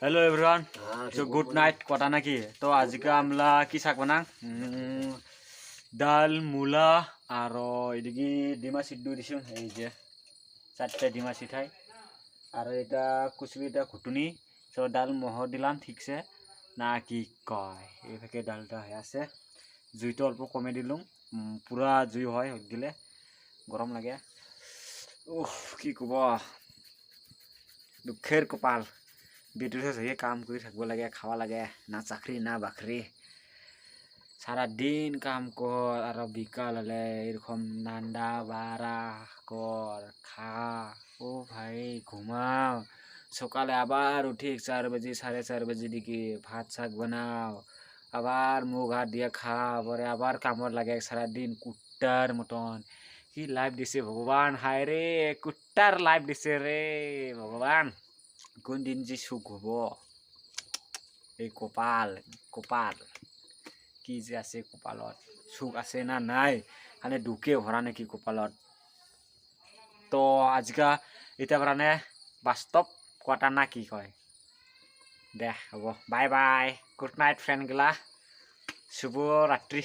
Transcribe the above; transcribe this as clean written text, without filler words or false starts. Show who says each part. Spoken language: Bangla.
Speaker 1: Hello everyone. तो गुड नाइट कटा ना कि तो आज का आमला की शाक बना दाल मूला और इदिकी डिमा सिद्धू दिसुन এই যে চারটে ডিমা সিঠাই আর এটা কুচবি এটা ঘুটুনি তো ডাল মহর দিলাম ঠিকছে না কি কয় এইভাবে ডালটা হয়ে আছে জুইটো অল্প কমে দিলুম পুরা জুই হয় দিলে গরম লাগে উফ কি কব দুখের কপাল বিদ্যুৎ হয়ে কাম করে থাকব লাগে খাওয়া লাগে না চাকরি না বাকরি সারা দিন কাম কর আর বিকাল হলে এরকম নান্ডা বারা কর খা ও ভাই ঘুমাও সকালে আবার উঠি 4 বাজে 4:30 বাজে দিকে ভাত শাক বানাও আবার মুখ হাত দিয়ে খা পরে আবার কামড় লাগে সারা দিন কুট্টার মতন কি লাইফ দিছে ভগবান হায় রে কুট্টার লাইফ দিছে রে ভগবান কোন দিন যে সুখ হব এই কপাল কপাল কি যে আছে কপালত সুখ আছে না নাই মানে দুখে ভরা নাকি কপালত তো আজকা এটা মানে বাস্তব কথা না কি কয় দে হব bye bye good night friend গিলা শুভ রাত্রি।